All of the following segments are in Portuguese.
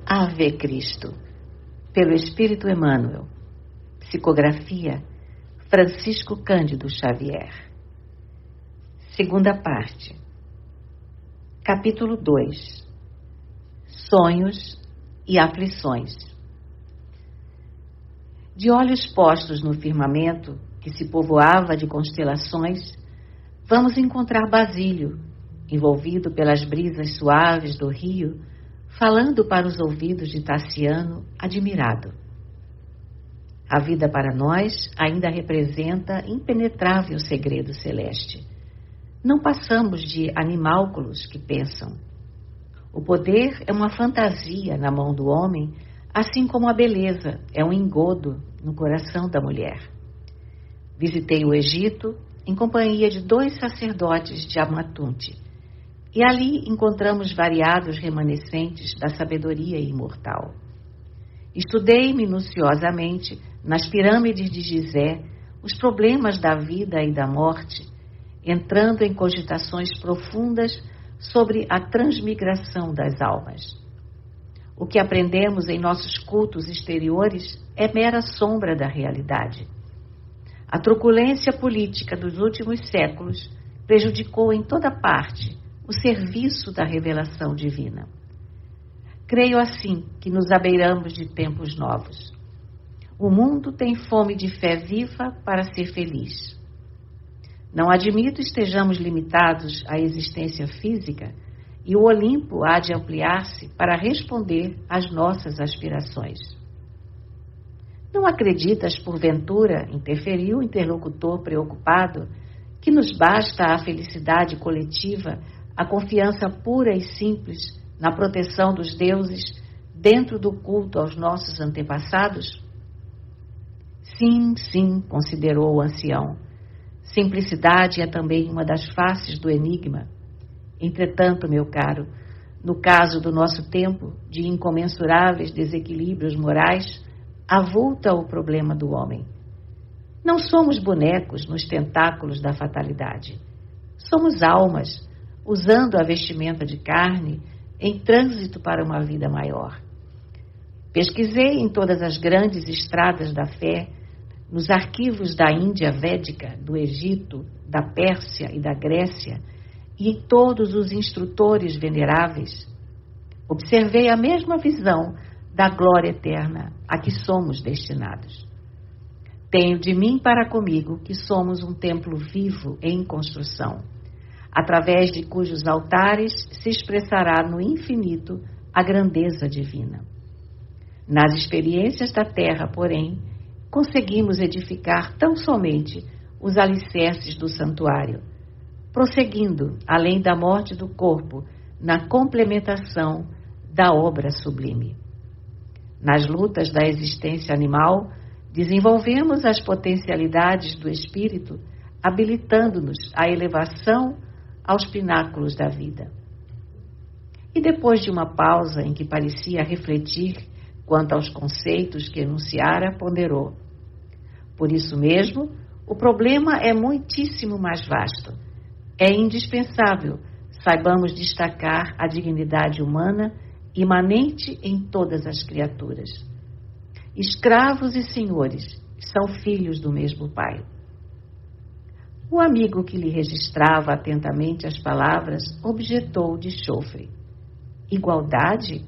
Ave Cristo, pelo Espírito Emmanuel. Psicografia Francisco Cândido Xavier. Segunda parte. Capítulo 2. Sonhos e aflições. De olhos postos no firmamento, que se povoava de constelações, vamos encontrar Basílio, envolvido pelas brisas suaves do rio, falando para os ouvidos de Tassiano, admirado. A vida para nós ainda representa impenetrável segredo celeste. Não passamos de animálculos que pensam. O poder é uma fantasia na mão do homem, assim como a beleza é um engodo no coração da mulher. Visitei o Egito em companhia de 2 sacerdotes de Amatunte, e ali encontramos variados remanescentes da sabedoria imortal. Estudei minuciosamente, nas pirâmides de Gizé, os problemas da vida e da morte, entrando em cogitações profundas sobre a transmigração das almas. O que aprendemos em nossos cultos exteriores é mera sombra da realidade. A truculência política dos últimos séculos prejudicou em toda parte o serviço da revelação divina. Creio assim que nos abeiramos de tempos novos. O mundo tem fome de fé viva para ser feliz. Não admito estejamos limitados à existência física e o Olimpo há de ampliar-se para responder às nossas aspirações. Não acreditas, porventura, interferiu o interlocutor preocupado, que nos basta a felicidade coletiva, a confiança pura e simples na proteção dos deuses dentro do culto aos nossos antepassados? Sim, sim, considerou o ancião. Simplicidade é também uma das faces do enigma. Entretanto, meu caro, no caso do nosso tempo, de incomensuráveis desequilíbrios morais, avulta o problema do homem. Não somos bonecos nos tentáculos da fatalidade. Somos almas, usando a vestimenta de carne, em trânsito para uma vida maior. Pesquisei em todas as grandes estradas da fé, nos arquivos da Índia Védica, do Egito, da Pérsia e da Grécia, e em todos os instrutores veneráveis. Observei a mesma visão da glória eterna a que somos destinados. Tenho de mim para comigo que somos um templo vivo em construção, através de cujos altares se expressará no infinito a grandeza divina. Nas experiências da terra, porém, conseguimos edificar tão somente os alicerces do santuário, prosseguindo, além da morte do corpo, na complementação da obra sublime. Nas lutas da existência animal, desenvolvemos as potencialidades do espírito, habilitando-nos à elevação aos pináculos da vida. E depois de uma pausa em que parecia refletir quanto aos conceitos que enunciara, ponderou: por isso mesmo, o problema é muitíssimo mais vasto. É indispensável saibamos destacar a dignidade humana imanente em todas as criaturas. Escravos e senhores são filhos do mesmo Pai. O amigo que lhe registrava atentamente as palavras objetou de chofre: igualdade?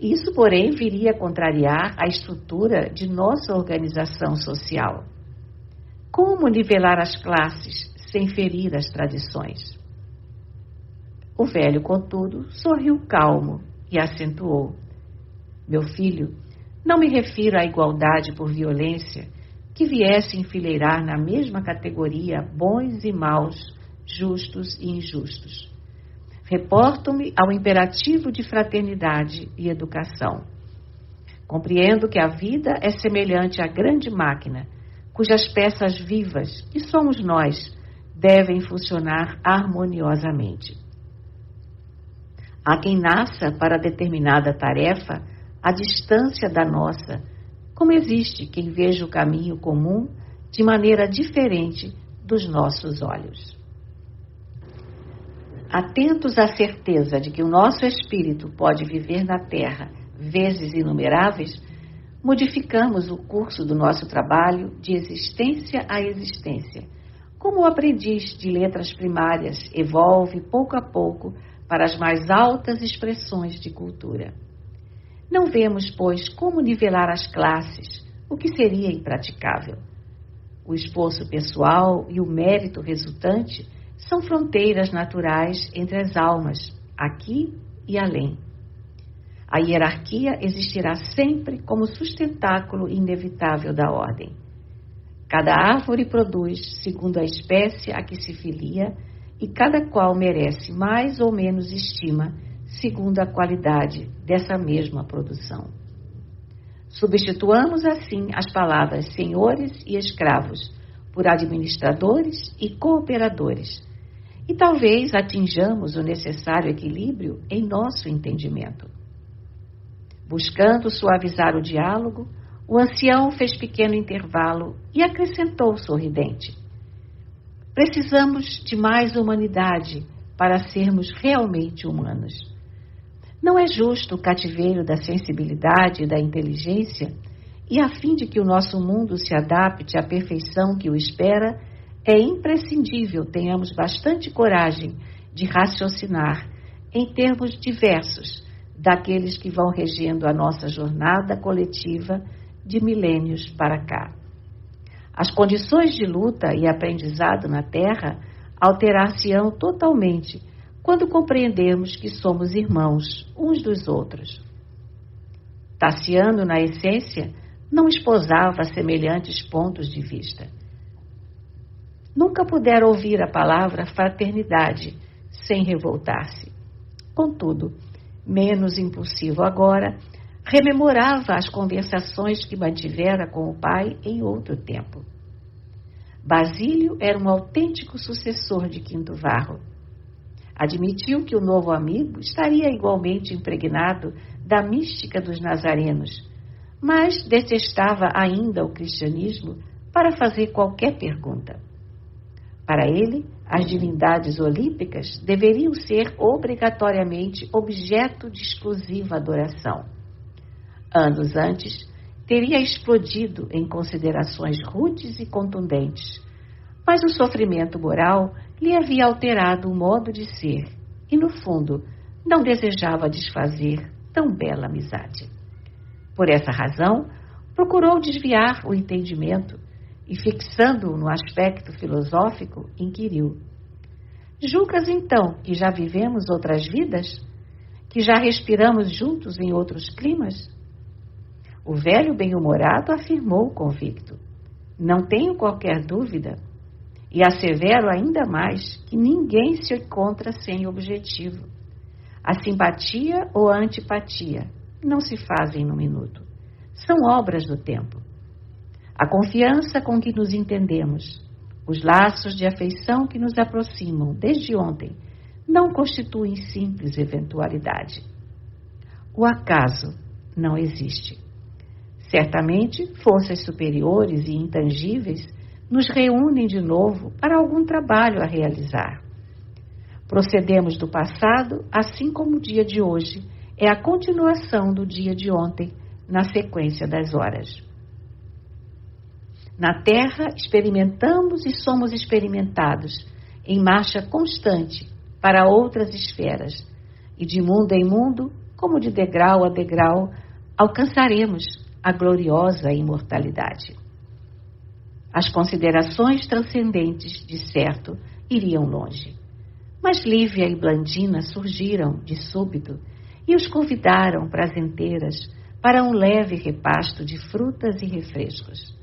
Isso, porém, viria a contrariar a estrutura de nossa organização social. Como nivelar as classes sem ferir as tradições? O velho, contudo, sorriu calmo e acentuou: meu filho, não me refiro à igualdade por violência, que viesse enfileirar na mesma categoria bons e maus, justos e injustos. Reporto-me ao imperativo de fraternidade e educação. Compreendo que a vida é semelhante à grande máquina, cujas peças vivas, que somos nós, devem funcionar harmoniosamente. Há quem nasça para determinada tarefa à distância da nossa, como existe quem veja o caminho comum de maneira diferente dos nossos olhos. Atentos à certeza de que o nosso espírito pode viver na Terra vezes inumeráveis, modificamos o curso do nosso trabalho de existência a existência, como o aprendiz de letras primárias evolve pouco a pouco para as mais altas expressões de cultura. Não vemos, pois, como nivelar as classes, o que seria impraticável. O esforço pessoal e o mérito resultante são fronteiras naturais entre as almas, aqui e além. A hierarquia existirá sempre como sustentáculo inevitável da ordem. Cada árvore produz segundo a espécie a que se filia e cada qual merece mais ou menos estima segundo a qualidade dessa mesma produção. Substituamos assim as palavras senhores e escravos por administradores e cooperadores e talvez atinjamos o necessário equilíbrio em nosso entendimento. Buscando suavizar o diálogo, o ancião fez pequeno intervalo e acrescentou sorridente: precisamos de mais humanidade para sermos realmente humanos. Não é justo o cativeiro da sensibilidade e da inteligência, e a fim de que o nosso mundo se adapte à perfeição que o espera, é imprescindível tenhamos bastante coragem de raciocinar em termos diversos daqueles que vão regendo a nossa jornada coletiva de milênios para cá. As condições de luta e aprendizado na Terra alterar-se-ão totalmente quando compreendermos que somos irmãos uns dos outros. Tassiano, na essência, não esposava semelhantes pontos de vista. Nunca pudera ouvir a palavra fraternidade sem revoltar-se. Contudo, menos impulsivo agora, rememorava as conversações que mantivera com o pai em outro tempo. Basílio era um autêntico sucessor de Quinto Varro. Admitiu que o novo amigo estaria igualmente impregnado da mística dos nazarenos, mas detestava ainda o cristianismo para fazer qualquer pergunta. Para ele, as divindades olímpicas deveriam ser obrigatoriamente objeto de exclusiva adoração. Anos antes, teria explodido em considerações rudes e contundentes, mas o sofrimento moral lhe havia alterado o modo de ser e, no fundo, não desejava desfazer tão bela amizade. Por essa razão, procurou desviar o entendimento e, fixando-o no aspecto filosófico, inquiriu: julgas então que já vivemos outras vidas? Que já respiramos juntos em outros climas? O velho bem-humorado afirmou convicto: não tenho qualquer dúvida, e assevero ainda mais que ninguém se encontra sem objetivo. A simpatia ou a antipatia não se fazem num minuto. São obras do tempo. A confiança com que nos entendemos, os laços de afeição que nos aproximam desde ontem, não constituem simples eventualidade. O acaso não existe. Certamente, forças superiores e intangíveis nos reúnem de novo para algum trabalho a realizar. Procedemos do passado, assim como o dia de hoje é a continuação do dia de ontem, na sequência das horas. Na Terra, experimentamos e somos experimentados, em marcha constante para outras esferas, e de mundo em mundo, como de degrau a degrau, alcançaremos a gloriosa imortalidade. As considerações transcendentes, de certo, iriam longe. Mas Lívia e Blandina surgiram, de súbito, e os convidaram prazenteiras para um leve repasto de frutas e refrescos.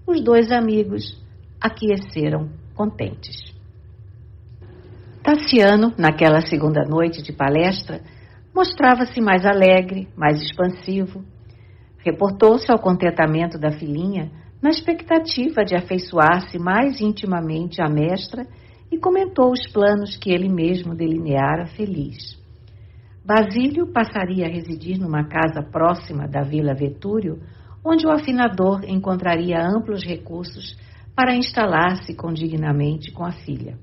Os dois amigos aqueceram contentes. Tassiano, naquela segunda noite de palestra, mostrava-se mais alegre, mais expansivo. Reportou-se ao contentamento da filhinha na expectativa de afeiçoar-se mais intimamente à mestra e comentou os planos que ele mesmo delineara feliz. Basílio passaria a residir numa casa próxima da Vila Vetúrio, onde o afinador encontraria amplos recursos para instalar-se condignamente com a filha.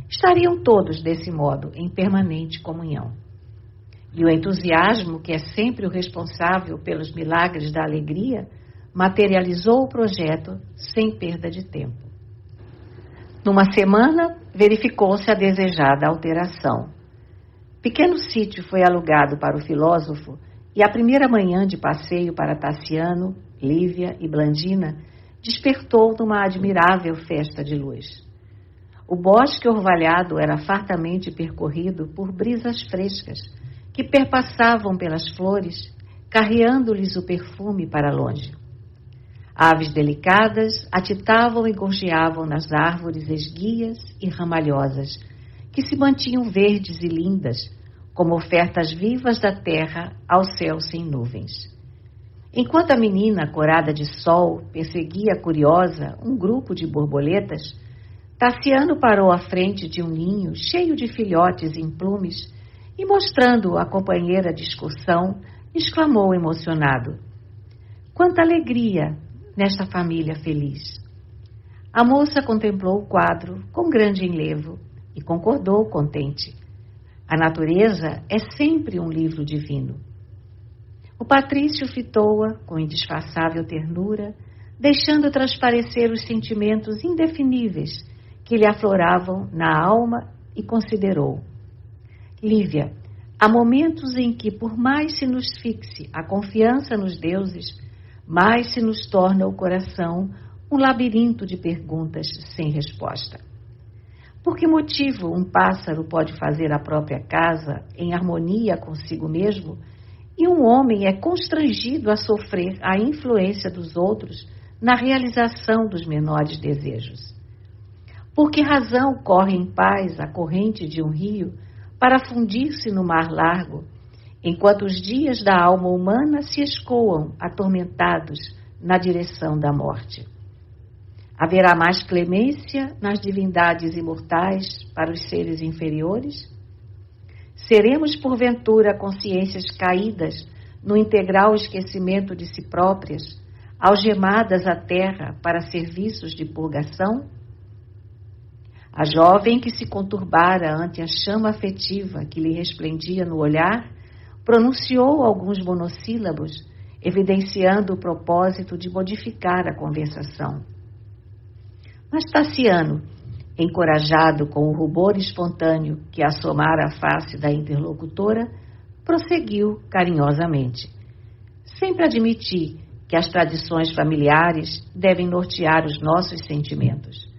Estariam todos, desse modo, em permanente comunhão. E o entusiasmo, que é sempre o responsável pelos milagres da alegria, materializou o projeto sem perda de tempo. Numa semana, verificou-se a desejada alteração. Pequeno sítio foi alugado para o filósofo e a primeira manhã de passeio para Tassiano, Lívia e Blandina despertou numa admirável festa de luz. O bosque orvalhado era fartamente percorrido por brisas frescas que perpassavam pelas flores, carreando-lhes o perfume para longe. Aves delicadas atitavam e gorjeavam nas árvores esguias e ramalhosas, que se mantinham verdes e lindas, como ofertas vivas da terra ao céu sem nuvens. Enquanto a menina, corada de sol, perseguia curiosa um grupo de borboletas, Tassiano parou à frente de um ninho cheio de filhotes em plumes e, mostrando a companheira de excursão, exclamou emocionado: "Quanta alegria nesta família feliz!" A moça contemplou o quadro com grande enlevo e concordou contente. A natureza é sempre um livro divino. O patrício fitou-a com indisfarçável ternura, deixando transparecer os sentimentos indefiníveis que lhe afloravam na alma, e considerou: Lívia, há momentos em que, por mais se nos fixe a confiança nos deuses, mais se nos torna o coração um labirinto de perguntas sem resposta. Por que motivo um pássaro pode fazer a própria casa em harmonia consigo mesmo e um homem é constrangido a sofrer a influência dos outros na realização dos menores desejos? Por que razão corre em paz a corrente de um rio para fundir-se no mar largo, enquanto os dias da alma humana se escoam atormentados na direção da morte? Haverá mais clemência nas divindades imortais para os seres inferiores? Seremos, porventura, consciências caídas no integral esquecimento de si próprias, algemadas à terra para serviços de purgação? A jovem que se conturbara ante a chama afetiva que lhe resplendia no olhar, pronunciou alguns monossílabos, evidenciando o propósito de modificar a conversação. Mas Tassiano, encorajado com o rubor espontâneo que assomara a face da interlocutora, prosseguiu carinhosamente. Sempre admiti que as tradições familiares devem nortear os nossos sentimentos.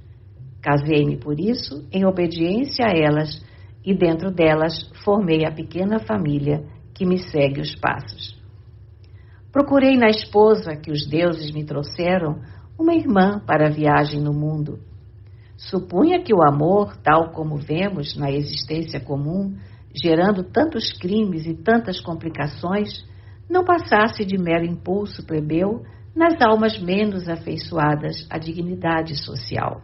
Casei-me por isso em obediência a elas e dentro delas formei a pequena família que me segue os passos. Procurei na esposa que os deuses me trouxeram uma irmã para a viagem no mundo. Supunha que o amor, tal como vemos na existência comum, gerando tantos crimes e tantas complicações, não passasse de mero impulso plebeu nas almas menos afeiçoadas à dignidade social.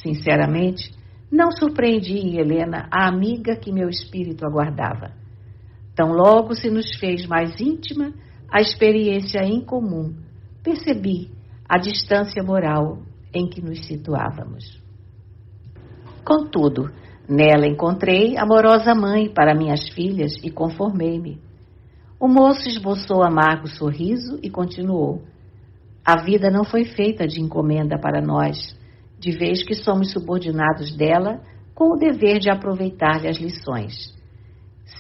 Sinceramente, não surpreendi em Helena a amiga que meu espírito aguardava. Tão logo se nos fez mais íntima a experiência em comum, percebi a distância moral em que nos situávamos. Contudo, nela encontrei amorosa mãe para minhas filhas e conformei-me. O moço esboçou amargo sorriso e continuou: a vida não foi feita de encomenda para nós, de vez que somos subordinados dela com o dever de aproveitar-lhe as lições.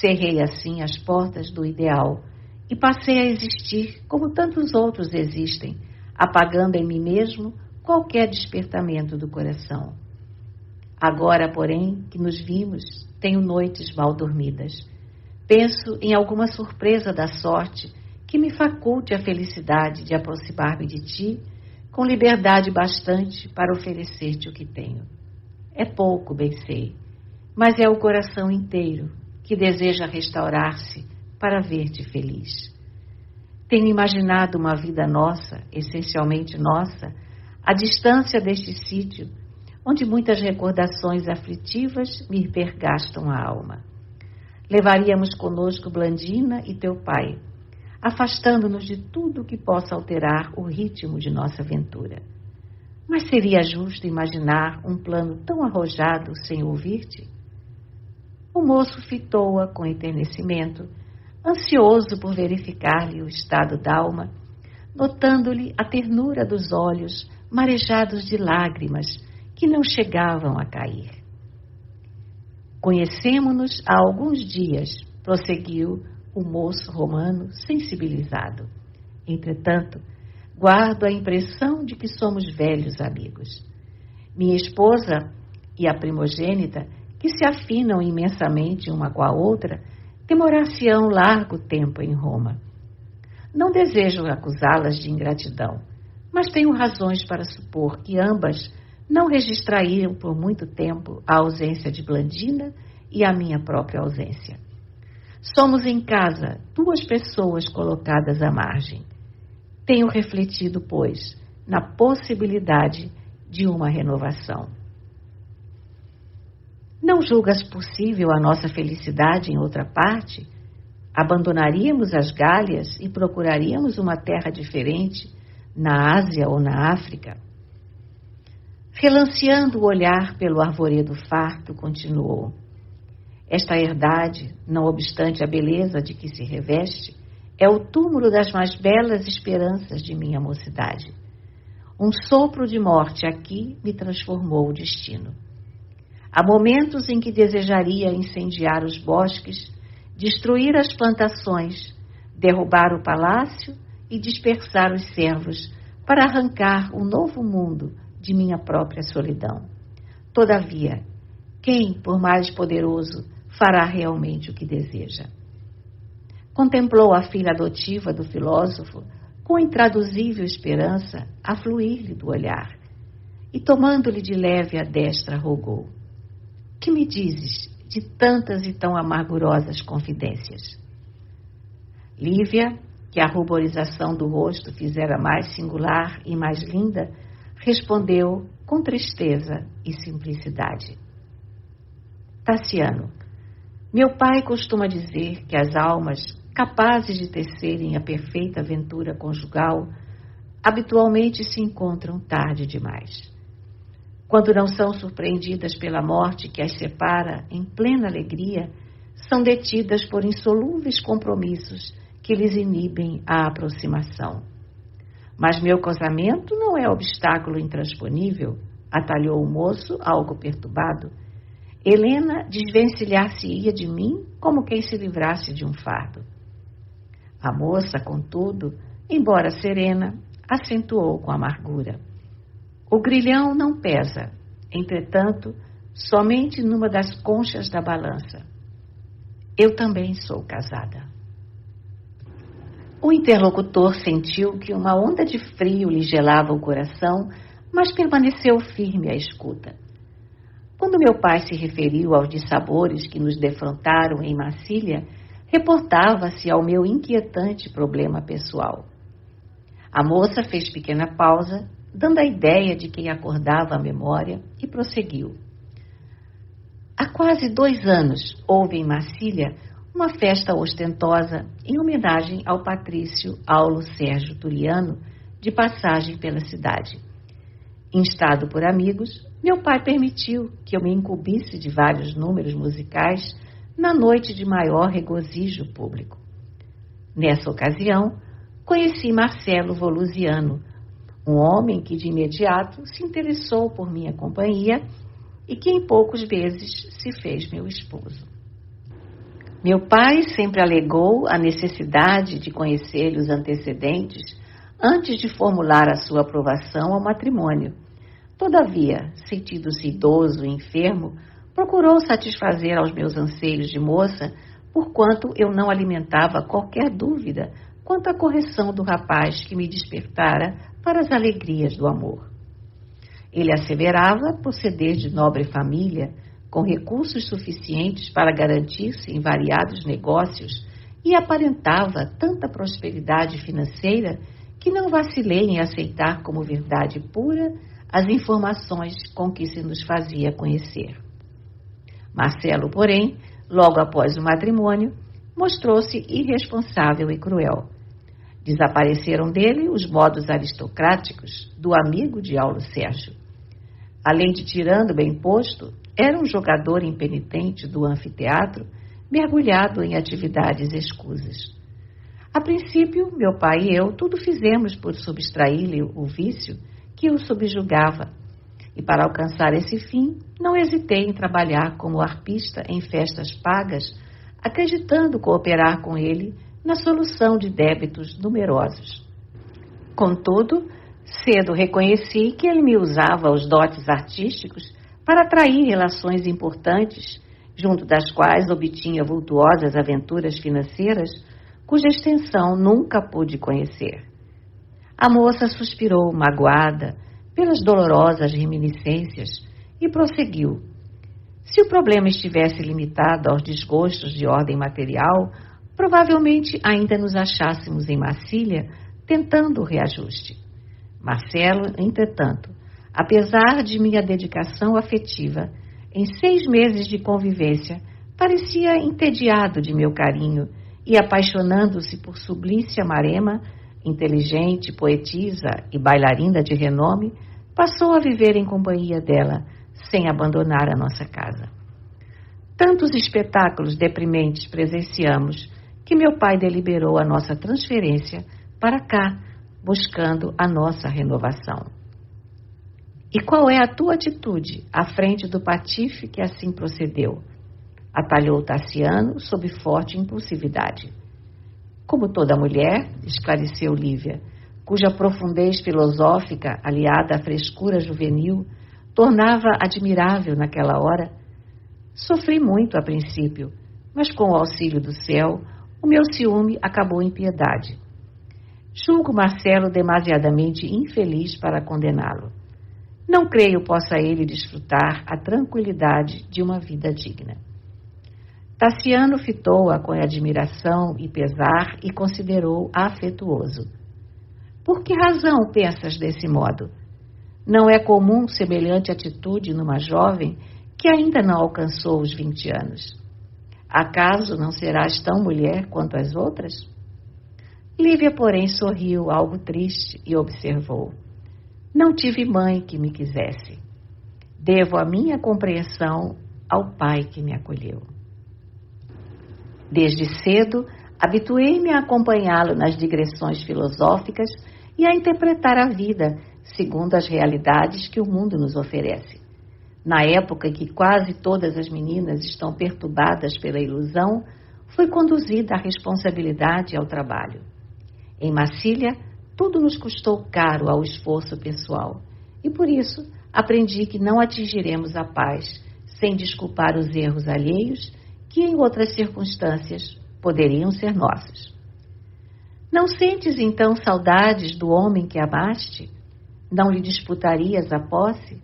Cerrei assim as portas do ideal e passei a existir como tantos outros existem, apagando em mim mesmo qualquer despertamento do coração. Agora, porém, que nos vimos, tenho noites mal dormidas. Penso em alguma surpresa da sorte que me faculte a felicidade de aproximar-me de ti com liberdade bastante para oferecer-te o que tenho. É pouco, bem sei, mas é o coração inteiro que deseja restaurar-se para ver-te feliz. Tenho imaginado uma vida nossa, essencialmente nossa, à distância deste sítio, onde muitas recordações aflitivas me hipergastam a alma. Levaríamos conosco Blandina e teu pai, afastando-nos de tudo que possa alterar o ritmo de nossa aventura. Mas seria justo imaginar um plano tão arrojado sem ouvir-te? O moço fitou-a com enternecimento, ansioso por verificar-lhe o estado d'alma, notando-lhe a ternura dos olhos marejados de lágrimas que não chegavam a cair. Conhecemo-nos há alguns dias, prosseguiu o moço romano sensibilizado. Entretanto, guardo a impressão de que somos velhos amigos. Minha esposa e a primogênita, que se afinam imensamente uma com a outra, demorar-se-ão largo tempo em Roma. Não desejo acusá-las de ingratidão, mas tenho razões para supor que ambas não registrariam por muito tempo a ausência de Blandina e a minha própria ausência. Somos em casa 2 pessoas colocadas à margem. Tenho refletido, pois, na possibilidade de uma renovação. Não julgas possível a nossa felicidade em outra parte? Abandonaríamos as Gálias e procuraríamos uma terra diferente, na Ásia ou na África? Relanceando o olhar pelo arvoredo farto, continuou. Esta herdade, não obstante a beleza de que se reveste, é o túmulo das mais belas esperanças de minha mocidade. Um sopro de morte aqui me transformou o destino. Há momentos em que desejaria incendiar os bosques, destruir as plantações, derrubar o palácio e dispersar os servos para arrancar um novo mundo de minha própria solidão. Todavia, quem, por mais poderoso, fará realmente o que deseja? Contemplou a filha adotiva do filósofo com intraduzível esperança a fluir-lhe do olhar e, tomando-lhe de leve a destra, rogou: que me dizes de tantas e tão amargurosas confidências? Lívia, que a ruborização do rosto fizera mais singular e mais linda, respondeu com tristeza e simplicidade: Taciano, meu pai costuma dizer que as almas capazes de tecerem a perfeita aventura conjugal habitualmente se encontram tarde demais. Quando não são surpreendidas pela morte que as separa em plena alegria, são detidas por insolúveis compromissos que lhes inibem a aproximação. Mas meu casamento não é obstáculo intransponível, atalhou o moço, algo perturbado. Helena desvencilhar-se-ia de mim como quem se livrasse de um fardo. A moça, contudo, embora serena, acentuou com amargura. O grilhão não pesa, entretanto, somente numa das conchas da balança. Eu também sou casada. O interlocutor sentiu que uma onda de frio lhe gelava o coração, mas permaneceu firme à escuta. Quando meu pai se referiu aos dissabores que nos defrontaram em Massília, reportava-se ao meu inquietante problema pessoal. A moça fez pequena pausa, dando a ideia de quem acordava a memória, e prosseguiu. Há quase 2 anos houve em Massília uma festa ostentosa em homenagem ao patrício Aulo Sérgio Turiano, de passagem pela cidade. Instado por amigos, meu pai permitiu que eu me incumbisse de vários números musicais na noite de maior regozijo público. Nessa ocasião, conheci Marcelo Volusiano, um homem que de imediato se interessou por minha companhia e que em poucos meses se fez meu esposo. Meu pai sempre alegou a necessidade de conhecer os antecedentes antes de formular a sua aprovação ao matrimônio. Todavia, sentindo-se idoso e enfermo, procurou satisfazer aos meus anseios de moça, porquanto eu não alimentava qualquer dúvida quanto à correção do rapaz que me despertara para as alegrias do amor. Ele asseverava proceder de nobre família, com recursos suficientes para garantir-se em variados negócios, e aparentava tanta prosperidade financeira que não vacilei em aceitar como verdade pura as informações com que se nos fazia conhecer. Marcelo, porém, logo após o matrimônio, mostrou-se irresponsável e cruel. Desapareceram dele os modos aristocráticos do amigo de Aulo Sérgio. Além de tirano bem posto, era um jogador impenitente do anfiteatro, mergulhado em atividades escusas. A princípio, meu pai e eu tudo fizemos por subtrair-lhe o vício que o subjugava, e para alcançar esse fim, não hesitei em trabalhar como arpista em festas pagas, acreditando cooperar com ele na solução de débitos numerosos. Contudo, cedo reconheci que ele me usava os dotes artísticos para atrair relações importantes, junto das quais obtinha vultuosas aventuras financeiras, cuja extensão nunca pude conhecer. A moça suspirou, magoada pelas dolorosas reminiscências, e prosseguiu. Se o problema estivesse limitado aos desgostos de ordem material, provavelmente ainda nos achássemos em Marcília tentando o reajuste. Marcelo, entretanto, apesar de minha dedicação afetiva, em 6 meses de convivência, parecia entediado de meu carinho e, apaixonando-se por Sublícia Marema, inteligente, poetisa e bailarina de renome, passou a viver em companhia dela, sem abandonar a nossa casa. Tantos espetáculos deprimentes presenciamos que meu pai deliberou a nossa transferência para cá, buscando a nossa renovação. E qual é a tua atitude à frente do patife que assim procedeu? Atalhou Tassiano sob forte impulsividade. Como toda mulher, esclareceu Lívia, cuja profundez filosófica, aliada à frescura juvenil, tornava admirável naquela hora. Sofri muito a princípio, mas com o auxílio do céu, o meu ciúme acabou em piedade. Julgo Marcelo demasiadamente infeliz para condená-lo. Não creio possa ele desfrutar a tranquilidade de uma vida digna. Tassiano fitou-a com admiração e pesar e considerou afetuoso. Por que razão pensas desse modo? Não é comum semelhante atitude numa jovem que ainda não alcançou os 20 anos. Acaso não serás tão mulher quanto as outras? Lívia, porém, sorriu algo triste e observou. Não tive mãe que me quisesse. Devo a minha compreensão ao pai que me acolheu. Desde cedo, habituei-me a acompanhá-lo nas digressões filosóficas e a interpretar a vida segundo as realidades que o mundo nos oferece. Na época em que quase todas as meninas estão perturbadas pela ilusão, fui conduzida à responsabilidade e ao trabalho. Em Marcília, tudo nos custou caro ao esforço pessoal, e por isso aprendi que não atingiremos a paz sem desculpar os erros alheios que em outras circunstâncias poderiam ser nossos. Não sentes então saudades do homem que amaste? Não lhe disputarias a posse?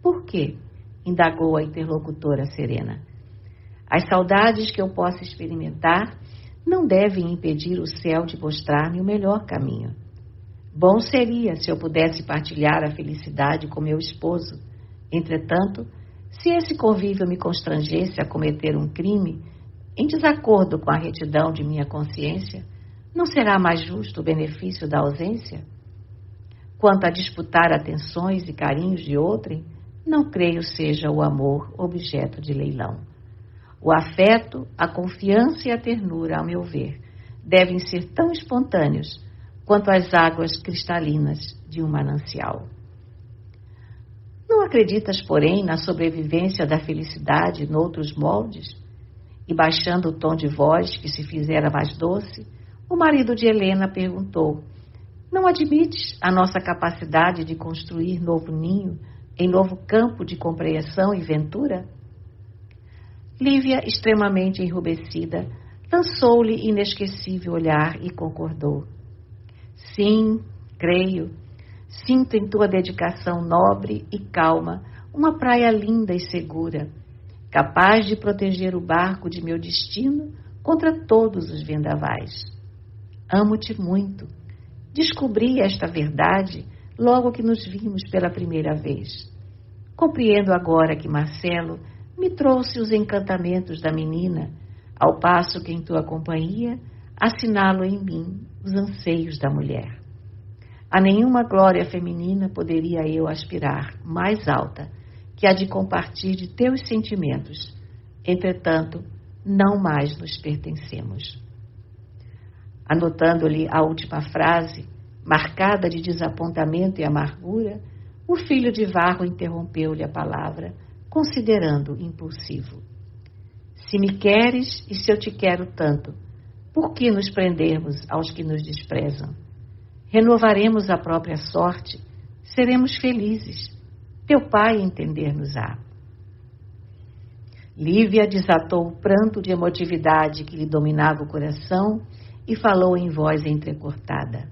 Por quê? Indagou a interlocutora serena. As saudades que eu possa experimentar não devem impedir o céu de mostrar-me o melhor caminho. Bom seria se eu pudesse partilhar a felicidade com meu esposo. Entretanto, se esse convívio me constrangesse a cometer um crime, em desacordo com a retidão de minha consciência, não será mais justo o benefício da ausência? Quanto a disputar atenções e carinhos de outrem, não creio seja o amor objeto de leilão. O afeto, a confiança e a ternura, ao meu ver, devem ser tão espontâneos quanto as águas cristalinas de um manancial. Não acreditas, porém, na sobrevivência da felicidade noutros moldes? E baixando o tom de voz que se fizera mais doce, o marido de Helena perguntou: não admites a nossa capacidade de construir novo ninho em novo campo de compreensão e ventura? Lívia, extremamente enrubescida, lançou-lhe inesquecível olhar e concordou. Sim, creio. Sinto em tua dedicação nobre e calma uma praia linda e segura, capaz de proteger o barco de meu destino contra todos os vendavais. Amo-te muito. Descobri esta verdade logo que nos vimos pela primeira vez. Compreendo agora que Marcelo me trouxe os encantamentos da menina, ao passo que em tua companhia assinalo em mim os anseios da mulher. A nenhuma glória feminina poderia eu aspirar mais alta que há de compartir de teus sentimentos. Entretanto, não mais nos pertencemos. Anotando-lhe a última frase, marcada de desapontamento e amargura, o filho de Varro interrompeu-lhe a palavra, considerando impulsivo. Se me queres e se eu te quero tanto, por que nos prendermos aos que nos desprezam? Renovaremos a própria sorte, seremos felizes. Teu pai entender-nos-á. Lívia desatou o pranto de emotividade que lhe dominava o coração e falou em voz entrecortada.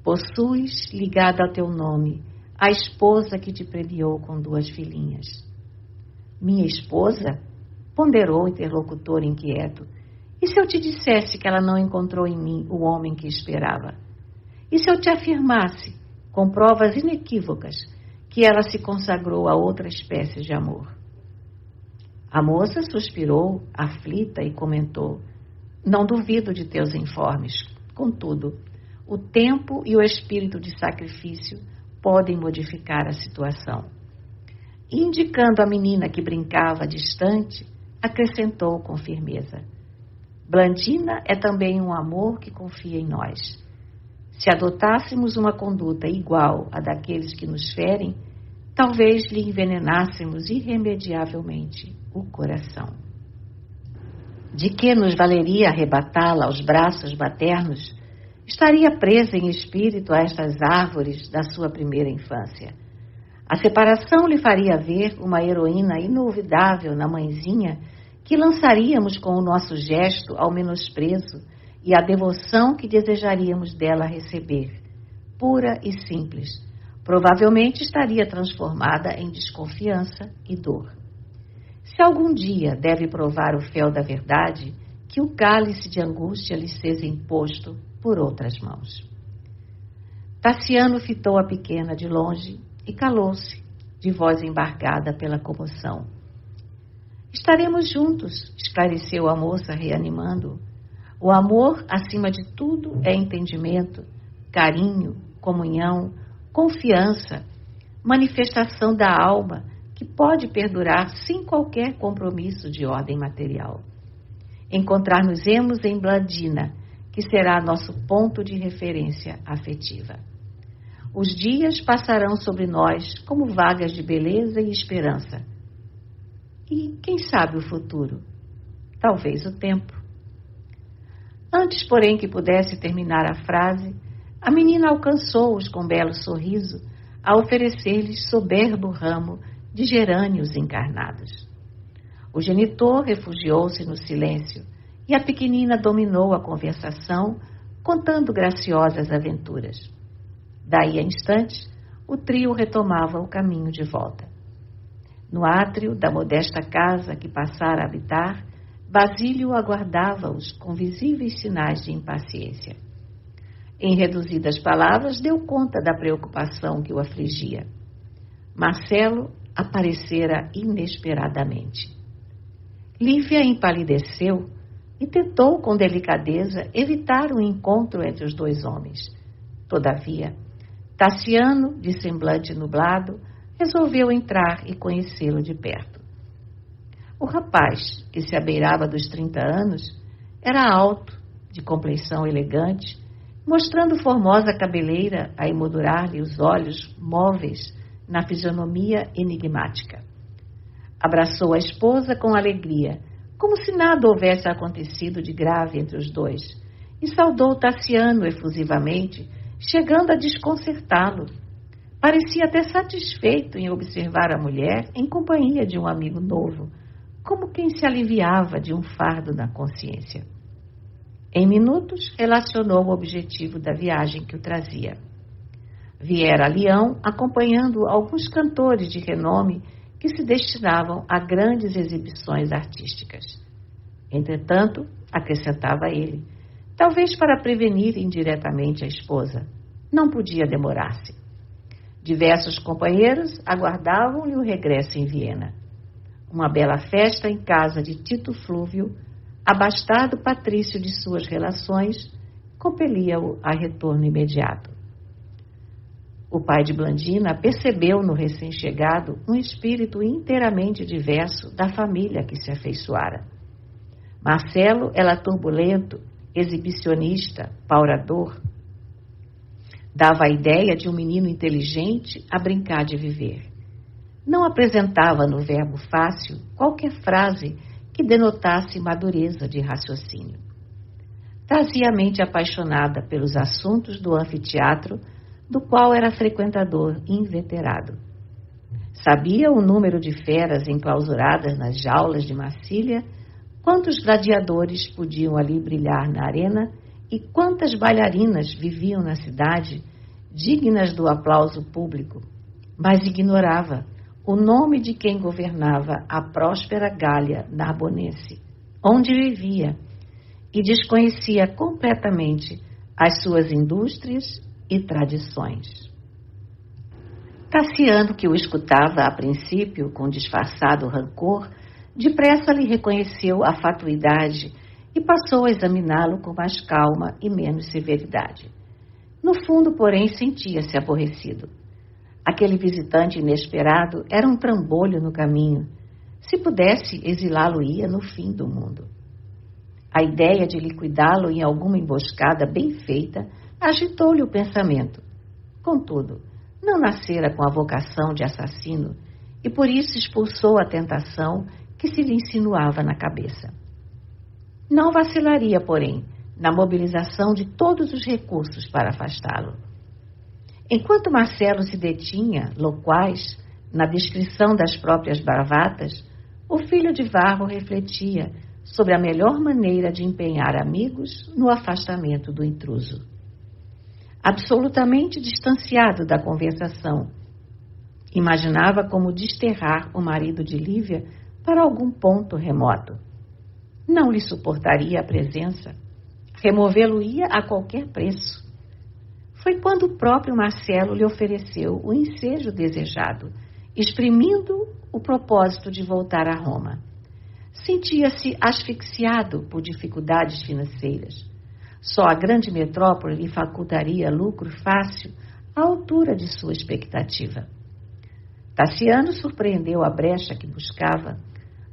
Possuis, ligada ao teu nome, a esposa que te premiou com 2 filhinhas. Minha esposa? Ponderou o interlocutor inquieto. E se eu te dissesse que ela não encontrou em mim o homem que esperava? E se eu te afirmasse, com provas inequívocas, que ela se consagrou a outra espécie de amor? A moça suspirou, aflita, e comentou: não duvido de teus informes. Contudo, o tempo e o espírito de sacrifício podem modificar a situação. E, indicando a menina que brincava distante, acrescentou com firmeza: Blandina é também um amor que confia em nós. Se adotássemos uma conduta igual à daqueles que nos ferem, talvez lhe envenenássemos irremediavelmente o coração. De que nos valeria arrebatá-la aos braços maternos? Estaria presa em espírito a estas árvores da sua primeira infância. A separação lhe faria ver uma heroína inolvidável na mãezinha que lançaríamos com o nosso gesto ao menosprezo e à devoção que desejaríamos dela receber, pura e simples. Provavelmente estaria transformada em desconfiança e dor. Se algum dia deve provar o fel da verdade, que o cálice de angústia lhe seja imposto por outras mãos. Tassiano fitou a pequena de longe e calou-se, de voz embargada pela comoção. Estaremos juntos, esclareceu a moça, reanimando-o. O amor, acima de tudo, é entendimento, carinho, comunhão, confiança, manifestação da alma que pode perdurar sem qualquer compromisso de ordem material. Encontrar-nos-emos em Blandina, que será nosso ponto de referência afetiva. Os dias passarão sobre nós como vagas de beleza e esperança. E quem sabe o futuro? Talvez o tempo. Antes, porém, que pudesse terminar a frase, a menina alcançou-os com belo sorriso a oferecer-lhes soberbo ramo de gerânios encarnados. O genitor refugiou-se no silêncio e a pequenina dominou a conversação, contando graciosas aventuras. Daí a instantes, o trio retomava o caminho de volta. No átrio da modesta casa que passara a habitar, Basílio aguardava-os com visíveis sinais de impaciência. Em reduzidas palavras, deu conta da preocupação que o afligia. Marcelo aparecera inesperadamente. Lívia empalideceu e tentou com delicadeza evitar um encontro entre os 2 homens. Todavia, Tassiano, de semblante nublado, resolveu entrar e conhecê-lo de perto. O rapaz, que se abeirava dos 30 anos, era alto, de compleição elegante, mostrando formosa cabeleira a emoldurar-lhe os olhos móveis na fisionomia enigmática. Abraçou a esposa com alegria, como se nada houvesse acontecido de grave entre os 2, e saudou Tassiano efusivamente, chegando a desconcertá-lo. Parecia até satisfeito em observar a mulher em companhia de um amigo novo, como quem se aliviava de um fardo na consciência. Em minutos, relacionou o objetivo da viagem que o trazia. Viera a Leão acompanhando alguns cantores de renome que se destinavam a grandes exibições artísticas. Entretanto, acrescentava ele, talvez para prevenir indiretamente a esposa, não podia demorar-se. Diversos companheiros aguardavam-lhe o regresso em Viena. Uma bela festa em casa de Tito Flúvio, abastado patrício de suas relações, compelia-o a retorno imediato. O pai de Blandina percebeu no recém-chegado um espírito inteiramente diverso da família que se afeiçoara. Marcelo era turbulento, exibicionista, paurador. Dava a ideia de um menino inteligente a brincar de viver. Não apresentava no verbo fácil qualquer frase que denotasse madureza de raciocínio. Trazia a mente apaixonada pelos assuntos do anfiteatro, do qual era frequentador inveterado. Sabia o número de feras enclausuradas nas jaulas de Massília, quantos gladiadores podiam ali brilhar na arena e quantas bailarinas viviam na cidade, dignas do aplauso público, mas ignorava o nome de quem governava a próspera Gália Narbonense, onde vivia, e desconhecia completamente as suas indústrias e tradições. Tassiano, que o escutava a princípio com disfarçado rancor, depressa lhe reconheceu a fatuidade e passou a examiná-lo com mais calma e menos severidade. No fundo, porém, sentia-se aborrecido. Aquele visitante inesperado era um trambolho no caminho. Se pudesse, exilá-lo-ia no fim do mundo. A ideia de liquidá-lo em alguma emboscada bem feita agitou-lhe o pensamento. Contudo, não nascera com a vocação de assassino e por isso expulsou a tentação que se lhe insinuava na cabeça. Não vacilaria, porém, na mobilização de todos os recursos para afastá-lo. Enquanto Marcelo se detinha, loquaz, na descrição das próprias bravatas, o filho de Varro refletia sobre a melhor maneira de empenhar amigos no afastamento do intruso. Absolutamente distanciado da conversação, imaginava como desterrar o marido de Lívia para algum ponto remoto. Não lhe suportaria a presença, removê-lo-ia a qualquer preço. Foi quando o próprio Marcelo lhe ofereceu o ensejo desejado, exprimindo o propósito de voltar a Roma. Sentia-se asfixiado por dificuldades financeiras. Só a grande metrópole lhe facultaria lucro fácil à altura de sua expectativa. Tassiano surpreendeu a brecha que buscava,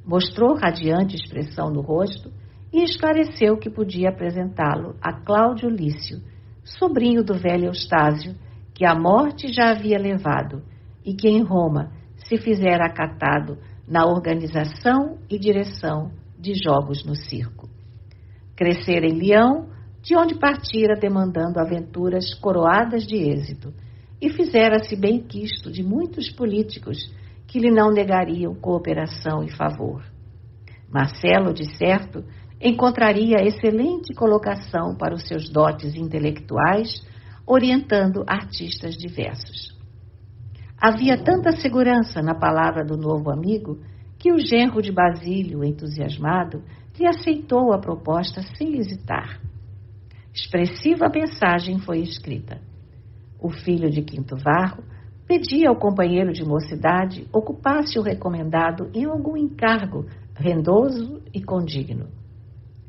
mostrou radiante expressão no rosto e esclareceu que podia apresentá-lo a Cláudio Lício, sobrinho do velho Eustásio, que a morte já havia levado e que em Roma se fizera acatado na organização e direção de jogos no circo. Crescera em Leão, de onde partira demandando aventuras coroadas de êxito, e fizera-se bem quisto de muitos políticos que lhe não negariam cooperação e favor. Marcelo, de certo, encontraria excelente colocação para os seus dotes intelectuais, orientando artistas diversos. Havia tanta segurança na palavra do novo amigo que o genro de Basílio, entusiasmado, lhe aceitou a proposta sem hesitar. Expressiva mensagem foi escrita. O filho de Quinto Varro pedia ao companheiro de mocidade ocupasse o recomendado em algum encargo rendoso e condigno.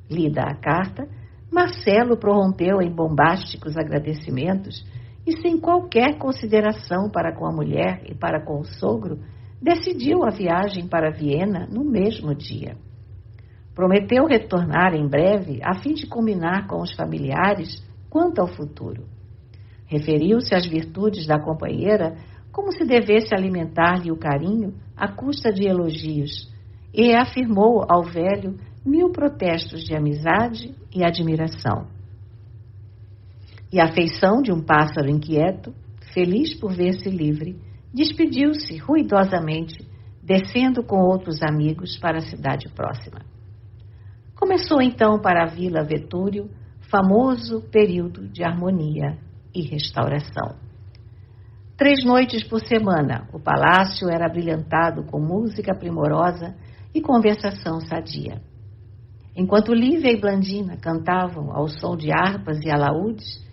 Lida a carta, Marcelo prorrompeu em bombásticos agradecimentos e, sem qualquer consideração para com a mulher e para com o sogro, decidiu a viagem para Viena no mesmo dia. Prometeu retornar em breve a fim de combinar com os familiares quanto ao futuro. Referiu-se às virtudes da companheira como se devesse alimentar-lhe o carinho à custa de elogios e afirmou ao velho 1000 protestos de amizade e admiração. E a afeição de um pássaro inquieto, feliz por ver-se livre, despediu-se ruidosamente, descendo com outros amigos para a cidade próxima. Começou então para a Vila Vetúrio, famoso período de harmonia e restauração. 3 noites por semana, o palácio era brilhantado com música primorosa e conversação sadia. Enquanto Lívia e Blandina cantavam ao som de harpas e alaúdes,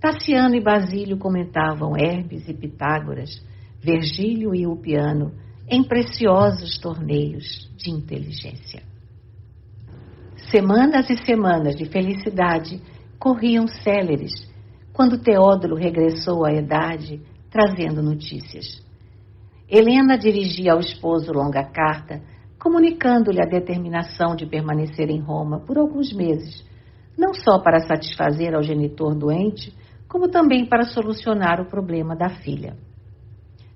Tassiano e Basílio comentavam Hermes e Pitágoras, Virgílio e Ulpiano em preciosos torneios de inteligência. Semanas e semanas de felicidade corriam céleres quando Teódulo regressou à idade, trazendo notícias. Helena dirigia ao esposo longa carta, comunicando-lhe a determinação de permanecer em Roma por alguns meses, não só para satisfazer ao genitor doente, como também para solucionar o problema da filha.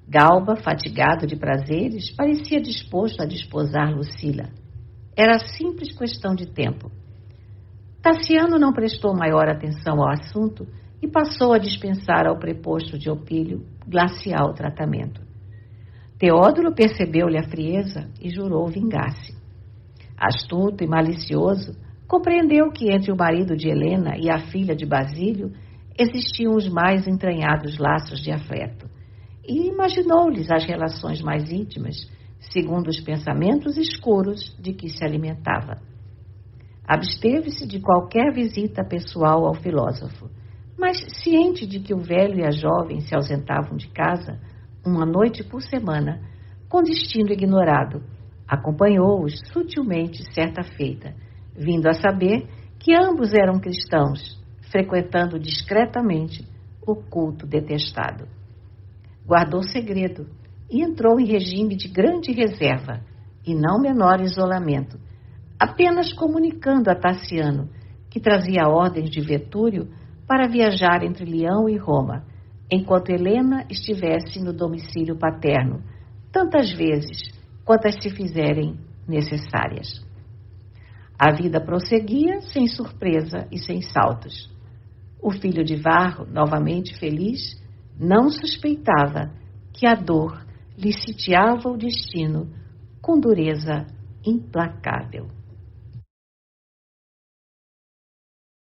Galba, fatigado de prazeres, parecia disposto a desposar Lucila. Era simples questão de tempo. Tassiano não prestou maior atenção ao assunto e passou a dispensar ao preposto de Opílio glacial tratamento. Teódoro percebeu-lhe a frieza e jurou vingar-se. Astuto e malicioso, compreendeu que entre o marido de Helena e a filha de Basílio existiam os mais entranhados laços de afeto, e imaginou-lhes as relações mais íntimas, segundo os pensamentos escuros de que se alimentava. Absteve-se de qualquer visita pessoal ao filósofo, mas, ciente de que o velho e a jovem se ausentavam de casa uma noite por semana, com destino ignorado, acompanhou-os sutilmente certa feita, vindo a saber que ambos eram cristãos, frequentando discretamente o culto detestado. Guardou segredo e entrou em regime de grande reserva e não menor isolamento, apenas comunicando a Tassiano, que trazia ordens de Vetúrio para viajar entre Leão e Roma, enquanto Helena estivesse no domicílio paterno, tantas vezes quantas se fizerem necessárias. A vida prosseguia sem surpresa e sem saltos. O filho de Varro, novamente feliz, não suspeitava que a dor lhe sitiava o destino com dureza implacável.